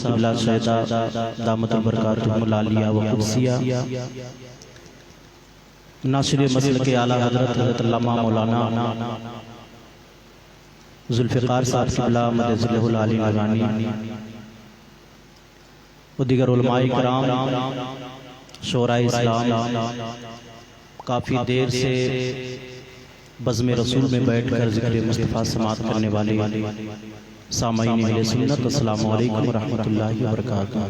क़िबला सैदा दामतुल बरकातुहुल आलिया व क़ुद्सिया, नासिर मसलक आला हज़रत अल्लामा मौलाना ज़ुल्फ़िकार साहब क़िबला मदज़िलहुल आली नूरानी व दीगर उलमाए किराम, शोराए इस्लाम, काफ़ी देर से बज़्म रसूल में बैठकर ज़िक्र मुस्तफ़ा समात करने वाले सामाईन अहले सुन्नत, अस्सलामु अलैकुम व रहमतुल्लाहि व बरकातुहू।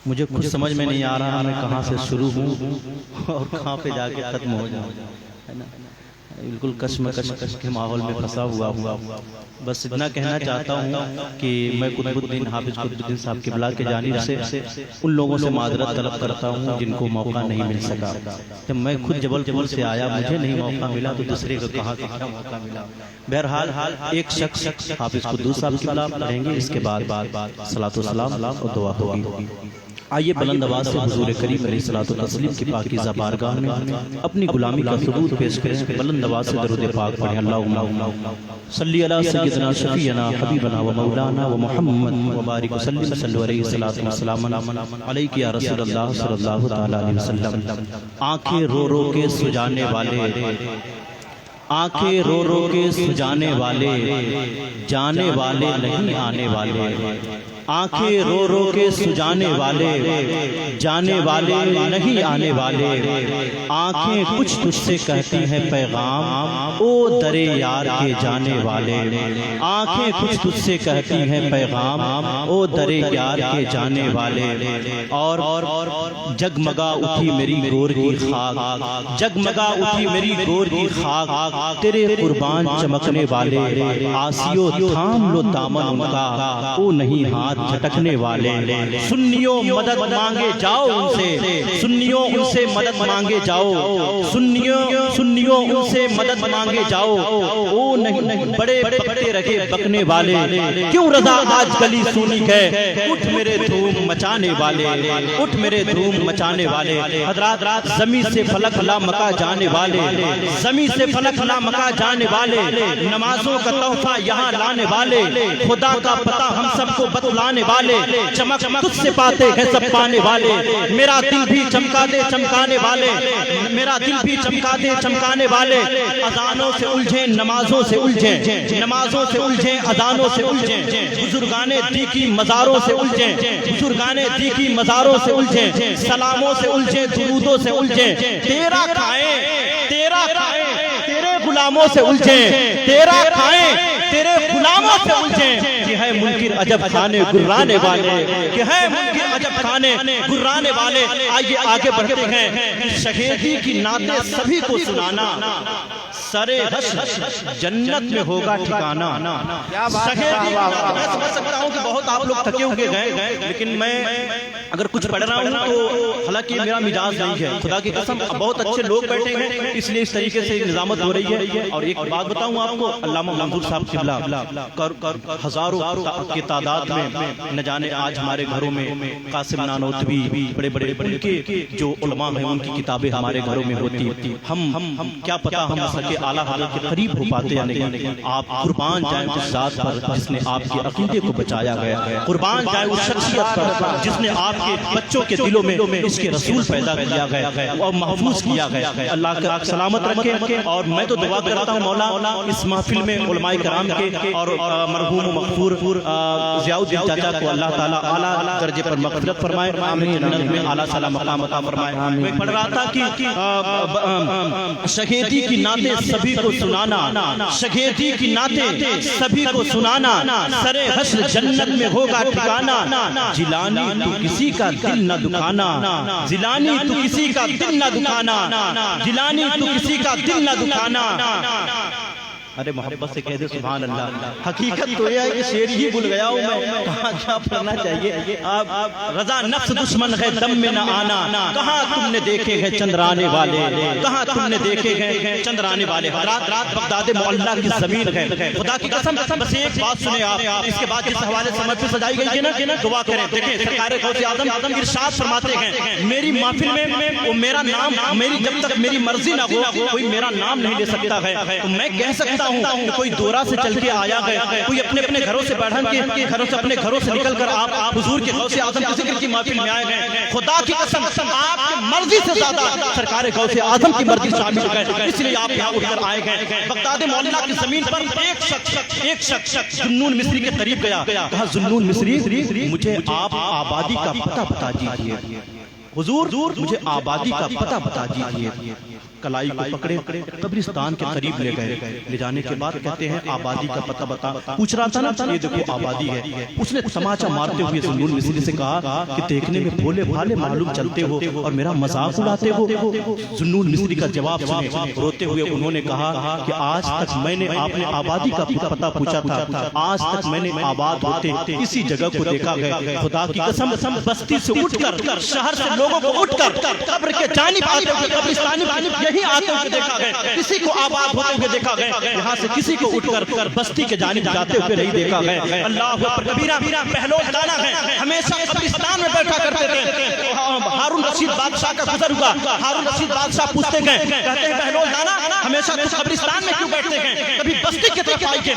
मुझे कुछ समझ में नहीं आ रहा मैं कहाँ से शुरू हूँ और कहाँ पे जाके ख़त्म हो जाऊँ, है ना। बिल्कुल कश्मकश के माहौल में फंसा हुआ हूँ। बस इतना कहना चाहता हूँ कि मैं कुतुबुद्दीन हाफिज़ कुतुबुद्दीन साहब क़िबला की जानिब से उन लोगों से माज़रत तलब करता हूँ जिनको मौका नहीं मिल सका। जब मैं खुद जबलपुर से आया, मुझे नहीं मौका मिला तो दूसरे को कहाँ से क्या मौका मिला। बहरहाल एक शख्स हाफिज़ कुद्दूस साहब क़िबला पढ़ेंगे, इसके बाद सलातो सलाम और दुआ होगी। आइए बुलंद आवाज़ से हुज़ूर करीम अलैहिस्सलातु व तस्लीम की पाकीज़ा बारगाह में अपनी गुलामी का सबूत पेश करें। बुलंद आवाज़ से दरूद पाक पढ़ें। अल्लाहुम्मा सल्ली अला सय्यिदना शफ़ीअना हबीबना व मौलाना व मुहम्मद व बारिक वसल्लिम सल्लल्लाहु अलैहि वसल्लम अलैका या रसूलल्लाह सल्लल्लाहु तआला अलैहि वसल्लम। आंखें रो रो के सुजाने वाले, आंखें रो रो के सुजाने वाले, जाने वाले नहीं आने वाले। आंखें रो रो के सुजाने वाले, जाने वाले नहीं आने वाले। आंखें कुछ तुझसे कहती हैं पैगाम, ओ दरे यार के जाने वाले। आंखें कुछ तुझसे कहती हैं पैगाम, ओ दरे यार के जाने वाले। और जगमगा उठी मेरी गोर की खाक, जगमगा उठी मेरी गोर की खाक, तेरे कुर्बान चमकने वाले। आसियो थाम लो दामन उनका, ओ नहीं हाथ झटकने वाले। सुन्नियों मदद मांगे जाओ उनसे, सुन्नियों उनसे मदद मांगे जाओ, सुन्नियों उनसे मदद मांगे जाओ। ओ नहीं बड़े बकते रखे बकने वाले, क्यों रज़ा आज गली सुनी है। उठ मेरे धूम मचाने वाले, उठ मेरे धूम मचाने वाले। हज़रात ज़मीन से फलक ला मका जाने वाले, ज़मीन से फलक ला मका जाने वाले। नमाजों का तोहफा यहाँ लाने वाले, खुदा का पता हम सबको बतलाने वाले। चमक तुझसे पाते हैं सब पाने वाले। मेरा दिल भी चमका दे चमकाने वाले, मेरा दिल भी चमका दे चमकाने वाले। अज़ानों से उलझे नमाजों से उलझे, नमाजों से उलझे अज़ानों से उलझे। बुजुर्गाने दी की मज़ारों से उलझे, बुजुर्गाने दी की मज़ारों से उलझे। सलामों से उलझे दुरूदों से उलझे। तेरा खाए तेरा खाए तेरे गुलामों से उलझे, तेरा खाए तेरे गुलामों से उलझे। कि है मुनकिर अजब खाने गुर्राने वाले, कि है मुनकिर अजब खाने गुर्राने वाले। आइए आगे बढ़ते हैं। शहीदी की नाते सभी को सुनाना, सरे जन्नत में होगा ठिकाना। शहीदी मैं समझ सकता हूँ कि बहुत आप लोग थके हुए गए, लेकिन मैं अगर कुछ पढ़ रहा हूँ तो हालांकि मेरा मिजाज नहीं है, खुदा की कसम। बहुत अच्छे लोग बैठे हैं, इसलिए इस तरीके से निजामत हो रही है। और एक बात बताऊँ आपको, अल्लामा मंसूर साहब क़िबला हजारों की तादाद में, न जाने आज हमारे घरों में कासिम नानोतवी, बड़े बड़े उनके जो उलमा हैं उनकी किताबें हमारे घरों में होती। हम क्या पता हम सके आला हज़रत के करीब हो पाते या नहीं। आप कुर्बान जाएं उस ज़ात पर जिसने आपके अकीदे को बचाया गया, कुर्बान जाएं उस शख्सियत पर जिसने आपके बच्चों के दिलों में इसके रसूल पैदा किया गया और महफूज किया गया। अल्लाह का सलामत रखे। और मैं तो दुआ करता हूँ मौला इस महफिल में उलमाए कराम के और मरहूम मग़फ़ूर ज़ियाउद्दीन चाचा को अल्लाह ताला आला दर्जे पर मग़फ़िरत फरमाए, जन्नत में आला साला मक़ाम अता फरमाए। मैं पढ़ रहा था कि शहीदी की नाते सभी को सुनाना, शहीदी की नाते सभी को सुनाना। सरे हश्र जन्नत में होगा ठिकाना। जिलानी तू किसी का दिल न दुखाना, जिलानी तू किसी का दिल न दुखाना, जिलानी तू किसी का दिल न दुखाना। अरे मोहब्बत से कह दे सुभान अल्लाह। हकीकत तो यह है कि शेर ही भूल गया हूँ मैं, कहाँ क्या पढ़ना चाहिए। रजा नफ्स दुश्मन है दम में न आना, कहाँ तुमने देखे हैं चंद्राने वाले, कहाँ तुमने देखे हैं चंद्राने वाले। रात रात बगदाद मोहल्ला की जमीन है, खुदा की कसम। बस एक बात सुने आप, इसके बाद जिस हवाले से महफिल सजाई गई है ना, दुआ करें। देखें सरकार गौसे आज़म इरशाद फरमाते हैं, मेरी महफिल में मेरा नाम, मेरी जब तक मेरी मर्जी ना हो कोई मेरा नाम नहीं ले सकता है। तो मैं कह सकता हूँ कि कोई दोरा से चल के आया है, कोई अपने अपने घरों से बढ़न के घरों से अपने घरों से निकल कर आप हुजूर के गौसे आजम की जिक्र की महफिल में आए हैं। खुदा की कसम आपकी मर्जी से ज्यादा सरकार गौसे आजम की मर्जी शामिल है, इसलिए आप यहाँ उठकर आए हैं। बगदाद मौलाना की जमीन पर एक शख्स जुन्नून मिस्री के करीब गया, कहा जुन्नून मिस्री मुझे आप आबादी का पता बता दीजिए, हुजूर मुझे आबादी का पता बता दीजिए। कलाई को पकड़े कब्रिस्तान के करीब ले गए, ले जाने के बाद कहते हैं आबादी का पता बता, पूछ रहा था ना ये देखो आबादी है। उसने तमाचा मारते हुए जुन्नून मिस्री से कहा कि देखने में भोले भाले मालूम चलते हो और मेरा मजाक उड़ाते हो। जुन्नून मिस्री का जवाब सुने, रोते हुए उन्होंने कहा कि आज तक मैंने आपने आबादी का पता पूछा था, आज तक मैंने आबाद होते इसी जगह को देखा है। खुदा की कसम बस्ती से उठकर शहर से लोगों को उठकर कब्र के जानिब आते हुए कब्रिस्तान यही आते हुए देखा गया, किसी को आबाद होते हुए देखा गया, यहाँ से किसी को उठकर बस्ती के जानिब जाते हुए नहीं देखा गया। अल्लाह अकबर कबीरा पहलौन दाना है, हमेशा कब्रिस्तान में बैठा करते थे। हारून रशीद बादशाह का गुजर हुआ, हारून रशीद बादशाह पूछते गए, कहते हैं पहलौन दाना हमेशा कब्रिस्तान में क्यों बैठते हैं, कभी बस्ती की तरफ आइए,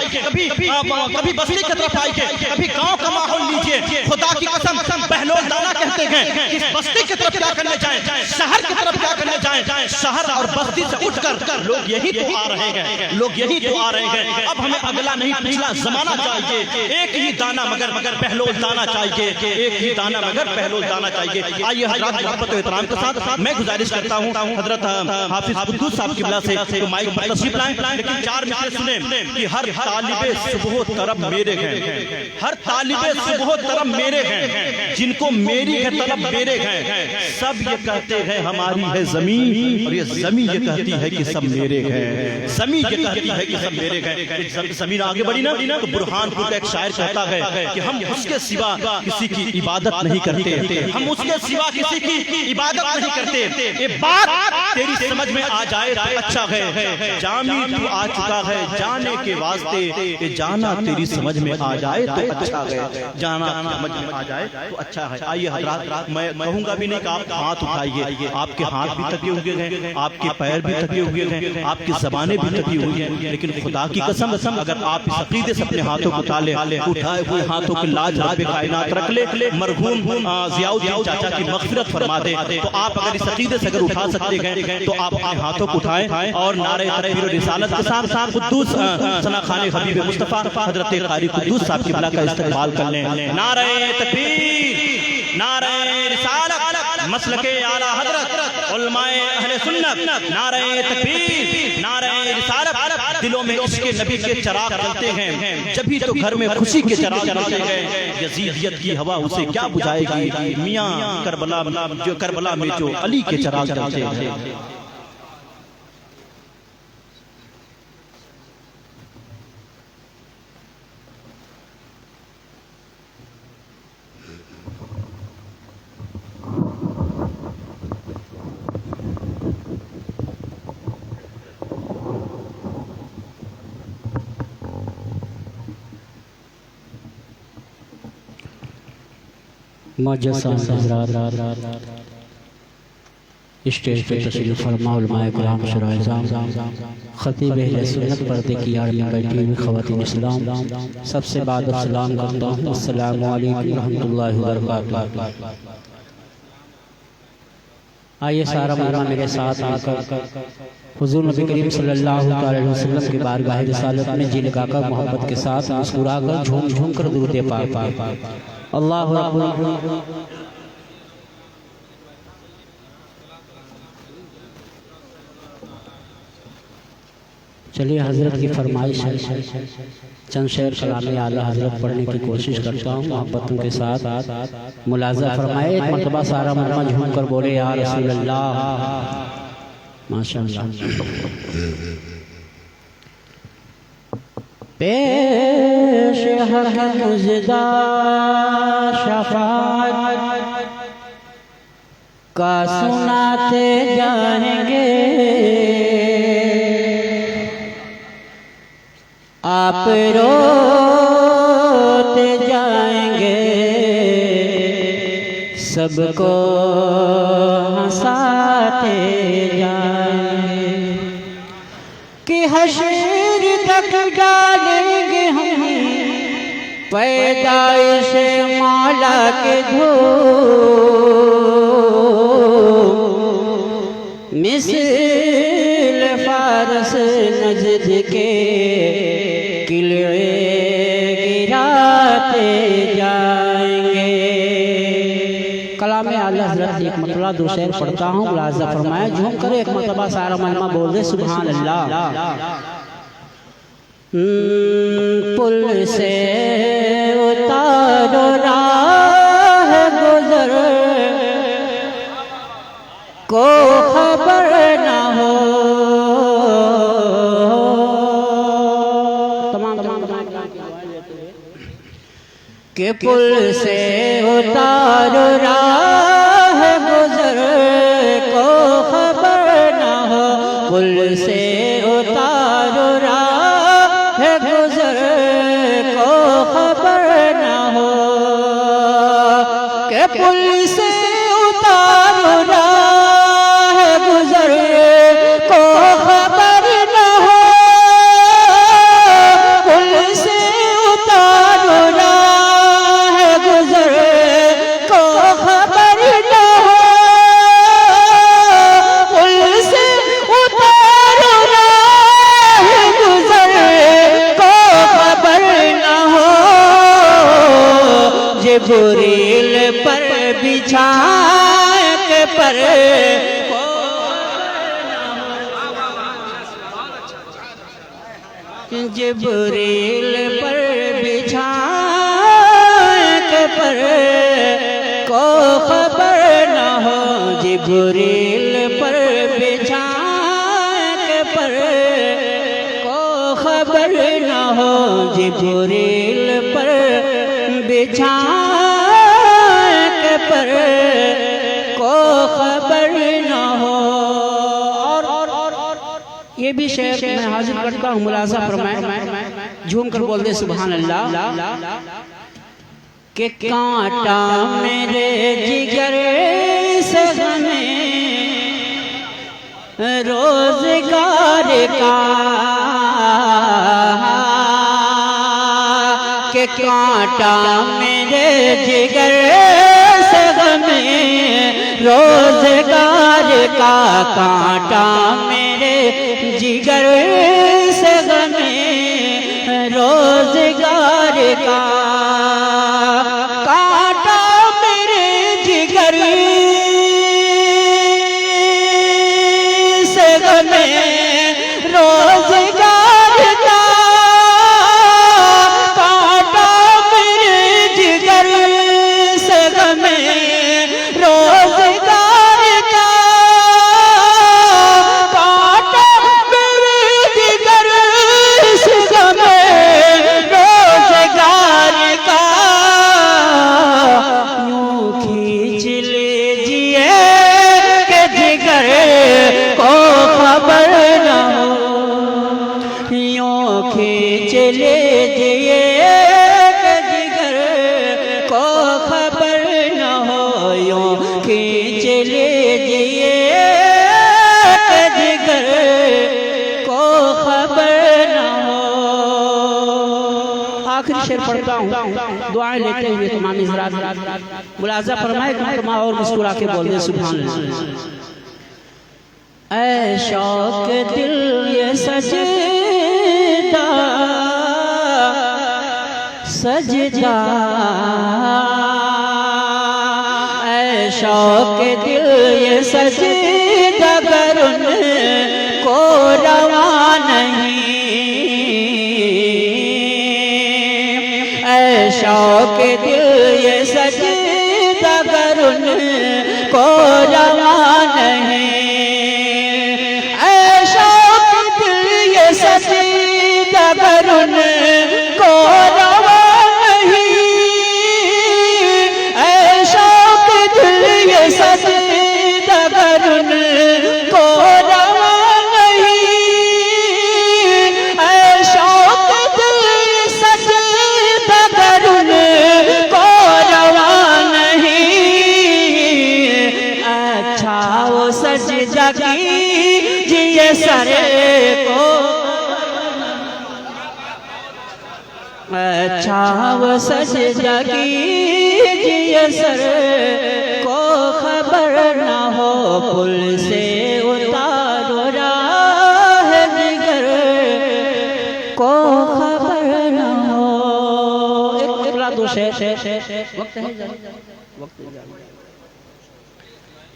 कभी बस्ती की तरफ आइए, कभी गांव का माहौल लीजिए। खुदा की कसम पहलौन दाना कहते हैं कि बस्ती की तरफ क्या करने जाएं, शहर की तरफ क्या करने जाएं, शहर और बस्ती से उठकर लोग यही तो आ रहे हैं, लोग यही तो आ रहे हैं। अब हमें अगला नहीं पिछला जमाना चाहिए, एक ही दाना मगर पहलौन दाना चाहिए, एक ही दाना मगर पहलौन दाना चाहिए। आइए हजरत मोहब्बत और एहतराम के साथ मैं गुजारिश करता हूँ हजरत हाफिज कुद्दूस साहब की बिला से तो माइक पर तशरीफ लाएं, लेकिन 4 मिनट सुने कि हर तालिबे सुबह तरफ मेरे हैं, हर तालिबे सुबह तरफ मेरे हैं, जिनको मेरी है तलब मेरे हैं, सब ये कहते हैं हमारी है जमीन और ये जमीन ये कहती है कि सब मेरे हैं, जमीन ये कहती है कि सब मेरे हैं। जमीन आगे बढ़ी ना तो बुरहानपुर का एक शायर कहता है कि हम उसके सिवा किसी की इबादत नहीं करते, हम उसके सिवा किसी की इबादत नहीं करते। ये बात तेरी समझ में आ जाए तो अच्छा है, जामी तू आ चुका है जाने के वास्ते, ये जाना तेरी समझ में आ जाए तो अच्छा है, जाना समझ में आ जाए तो अच्छा है। आइए हजरात मैं कहूंगा भी नहीं कि आप हाथ उठाइए, आपके हाथ भी थके हुए हैं, आपके पैर भी थके हुए हैं, आपकी ज़बानें भी थकी हुई हैं, लेकिन खुदा की कसम अगर आप इस अकीदे से अपने हाथों को उठा ले, उठाए हुए हाथों की लाज रब्बे कायनात रख ले, मरहूम ज़ियाउद्दीन चाचा की मग़फ़िरत फरमा दे, तो आप अगर इस अकीदे से अगर उठा सकते हैं तो आप अपने हाथों को उठाएं और नारे तकबीर और रिसालत के साथ कुद्दूस सना खाने हबीब मुस्तफ़ा हज़रत क़ारी कुद्दूस साहब की बिला का इस्तेमाल कर लें। नारे तकबीर, नारे रिसालत, मसलके आला हज़रत उलमाए अहले सुन्नत, नारे तकबीर, नारे रिसालत। दिलों में इश्क़े नबी के चिराग जलते हैं, जब भी तो घर में खुशी के चिराग जलते हैं। यजीदियत की हवा उसे क्या बुझाएगी, मियाँ करबला में जो अली के चिराग जलते हैं। स्टेज पे तशरीफ़ फरमा उलमाए किराम शुराए खतीब अहले सुन्नत पर्दे की आड़ में बैठी हुई ख़वातीन इस्लाम, सबसे बाद सलाम करता हूँ, अस्सलामु अलैकुम रहमतुल्लाहि व बरकातुहू। आइए सारा मजमा मेरे साथ आकर हुज़ूर नबी करीम सल्लल्लाहु अलैहि वसल्लम की बारगाह रिसालत में जी लगाकर मोहब्बत के साथ मुस्कुराकर झूम झूम कर दुरूद पाक अल्लाहु अकबर। चलिए हज़रत की फरमाइश है, चंद शेर कलाम आला हज़रत पढ़ने की कोशिश करता हूँ मोहब्बतों के साथ। मुलाज़ा फरमाए, एक मरतबा सारा मजमा झूम कर बोले या रसूल अल्लाह। माशाअल्लाह। पेश हक मुज़दा शफ़ाअत का सुनाते जाएंगे, आप रोते जाएंगे, सबको हंसाते जाएंगे कि हश्र का रख डालेंगे हम पैदाइश मौला के धूम मिसल फारस नजद के किले गिराते जाएंगे। कलाम आला हज़रत एक मतला दो शेर पढ़ता हूँ, मुलाज़ा फरमाया। झूम कर एक मरतबा सारा मलमा बोल दे सुभान अल्लाह। पुल से उतारो राह गुजर को खबर न हो। तमाम के पुल से उतारो राह गुजर को खबर न हो। पुल से उतारो राह गुजर को खबर न हो। के पुल से उतारो राह गुजर को खबर न हो। पुल से उतारो राह गुजर को खबर न हो। पुल से उतारो राह गुजर को खबर न हो। जिब्रील पर बिछा के पर जिब्रील पर बिछा के पर को खबर न हो। जिब्रील पर बिछा के पर को खबर न हो। जिब्रील पर बिछा के पर को खबर न हो। ये भी शेर मैं हाजिर करता हूँ, मुलाज़ा फरमाए। झूम कर बोल दे सुभान अल्लाह। के कांटा मेरे जिगर से हमें रोजगार का। के कांटा मेरे जिगर से हमें रोजगार का। कांटा मेरे जिगर से हमें रोजगार का। कांटा मेरे जिगर से हमें रोजगार का। कांटा मेरे जिगर से हमें रोजगार का। कांटा मेरे जिगर से हमें रोजगार का। यूं खींच लीजिए के जिगर को खबर न हो। यूं खींच लीजिए के जिगर को खबर न हो। यूं खींच लीजिए के जिगर को खबर न हो। आखिरी शेर पढ़ता हूँ, दुआएं लेते हुए तमाम हज़रात मुलाज़ा फरमाए। और मुस्कुरा के बोल दे सुभान अल्लाह। ऐ शौक दिल ये सजदा सजदा। ऐ शौक दिल ये सजदा करुन को रवा नहीं। ऐ शौक दिल ये सजदा करुन को रवा नहीं। सजदा करुन को रवा नहीं। ऐ शौक दिल ये सजदा करुन को रवा नहीं। ऐ शौक दिल सजदा करुन को रवा नहीं। अच्छा वो सजदा सजदा कीजिए सर को खबर न हो, पुल से उतारो राह जिगर को खबर न हो। एक दो शेर वक्त है,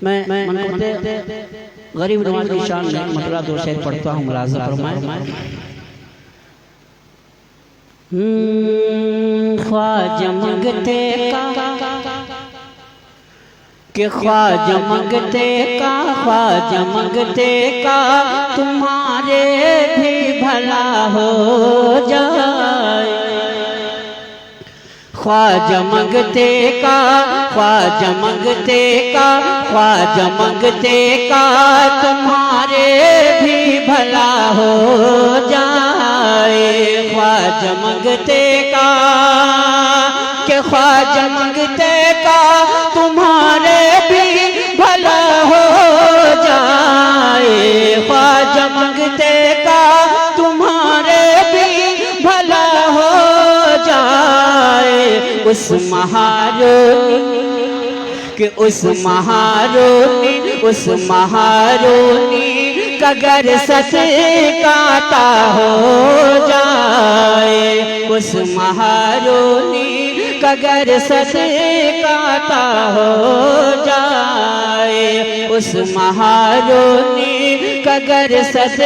मैं गरीब नवाज की शान में मतला दो शेर पढ़ता हूँ, मुलाज़ा फरमाए। ख्वाजा मंगते का कि ख्वाजा मंगते का, ख्वाजा मंगते का तुम्हारे भी भला हो जाए। ख्वाजा मंगते का, ख्वाजा मंगते का, ख्वाजा मंगते का तुम्हारे भी भला हो जाए। ख्वाजा मंगते का के ख्वाजा मंगते का तुम्हारे भी भला हो जाए। ख्वाजा मंगते का तुम्हारे भी भला हो जाए। उस महारोनी कि उस महारोनी, उस महारोनी कगर सच काता हो जाए। उस महारोनी कगर सच काता हो जाए। उस महारोनी कगर सच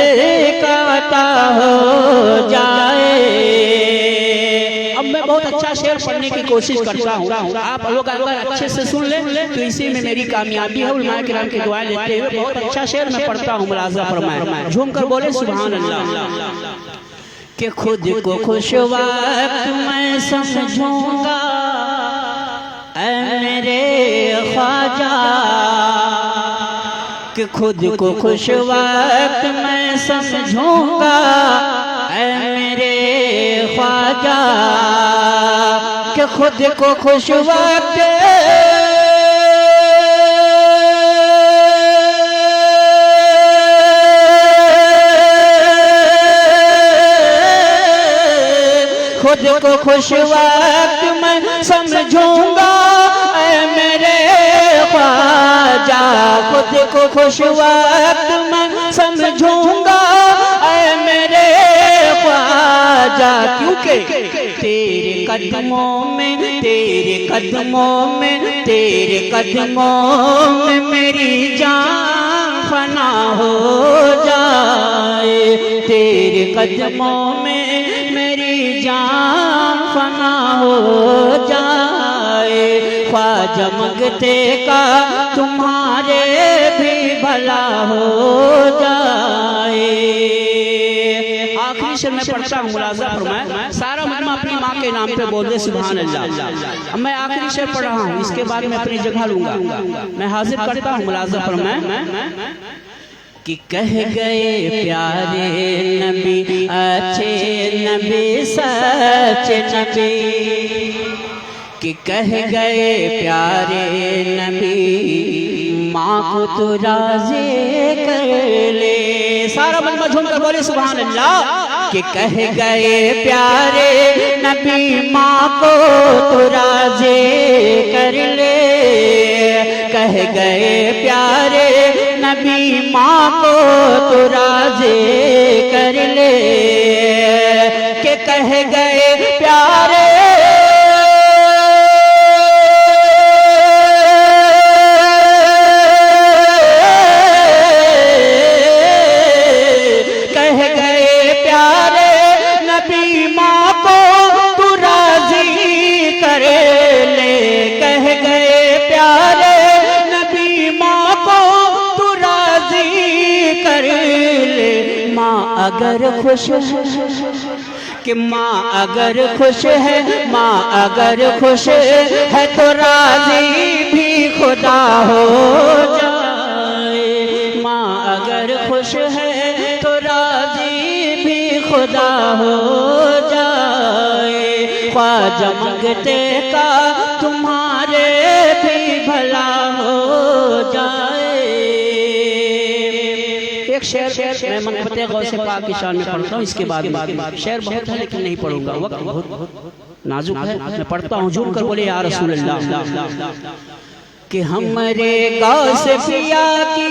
काता हो जाए। अब मैं बहुत अच्छा शेर पढ़ने की कोशिश करता हूँ, आप लोग अगर अच्छे से सुन लें तो इसी में मेरी कामयाबी है। उलमा किराम की दुआएं लेते हुए बहुत अच्छा शेर मैं पढ़ता हूँ, मुलाज़ा फरमाए। झूम कर बोले सुभान अल्लाह। कि खुद को खुश वक्त मैं समझूंगा ऐ मेरे ख्वाजा, कि खुद को खुश वक्त मैं समझूंगा ऐ मेरे ख्वाजा, कि खुद को खुश वक्त खुद को खुश वक्त मैं समझूंगा ऐ मेरे ख्वाजा। खुद को खुश वक्त मैं समझूंगा ऐ मेरे ख्वाजा, क्योंकि तेरे कदमों में, तेरे कदमों में, तेरे कदमों में मेरी जान फना हो जाए। तेरे कदमों में मेरी जान फना हो जाए। ख्वाजा मंगते का तुम्हारे भी भला हो जाए। आखिरी शेर में पढ़ता हूँ, मुलाज़ा फरमाए। सारा मजमा अपनी माँ के नाम पे बोल दे सुभान अल्लाह। अब मैं आखिरी शेर पढ़ रहा हूँ, इसके बाद मैं अपनी जगह लूंगा। मैं हाजिर करता हूँ, मुलाज़ा फरमाए। कि कह गए प्यारे नबी अच्छे नबी सच्चे नबी, कि कह गए प्यारे नबी माँ को तो राज़ी कर ले। सारा मजमा झूम कर बोले सुभान अल्लाह। कि कह गए प्यारे नबी माँ को तो राज़ी कर ले। कह गए प्यारे नबी माँ को तो राज़ी कर ले। कि कह गए प्यारे अगर खुश है कि माँ अगर खुश है, माँ अगर खुश है तो राज़ी भी खुदा हो जाए। माँ अगर खुश है तो राज़ी भी खुदा हो जाए। ख्वाजा मंगते का तुम्हारे भी भला हो जाए। एक शेर मैं मनकबत गौसे पाक की शान में पढ़ता हूँ, इसके बाद शेर बहुत है लेकिन नहीं पढ़ूंगा, वक्त बहुत नाजुक है। मैं पढ़ता हूँ, झूम कर बोले या रसूल अल्लाह कि हमरे गौसे पिया की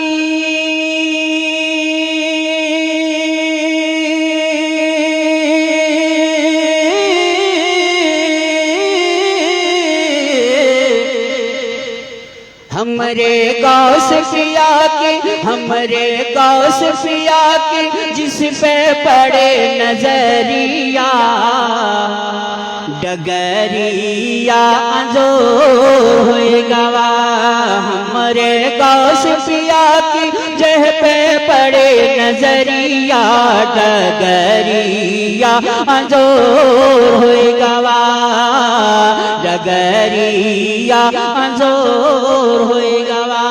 हमरे गौस पिया की, हमरे गौस पिया की जिस पे पड़े नजरिया डगरिया जो गवा। हमरे गौस पिया की जह पे पड़े नजरिया डगरिया जो गवा डगरिया जोर होए गवा।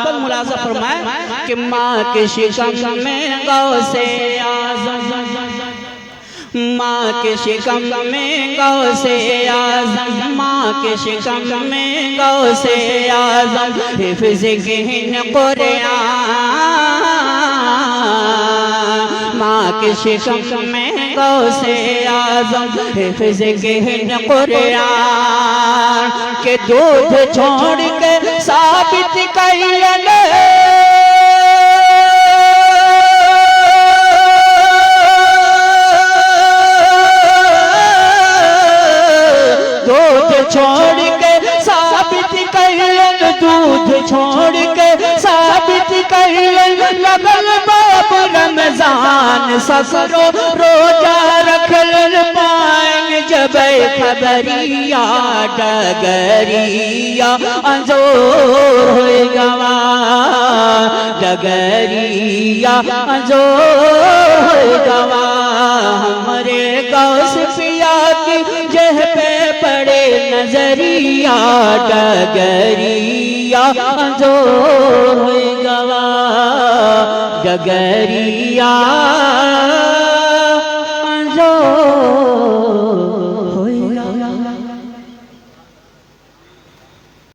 बल मुलाजा फरमाए कि माँ के शिकम में गौसे आज़म, माँ के शिकम में गौसे आज़म, माँ के शिकम में गौसे आज़म हिफ्ज़ गिन कुरान। माँ के शिकम में गौसे आज़म हिफ्ज़ गिन कुरान के दूध छोड़ के साबित कैलन छोड़ के साबित कैलन, दूध छोड़ के साबित कैलन लगल बाप रमजान ससरो रोजा रखल पाएंगे जब खबरिया डगरिया अंजोर होए गवा डगरिया अंजोर होए गवा। हमारे गौस पिया की जह पे पड़े नजरिया डगरिया अंजोर होए गवा डगरिया अंजोर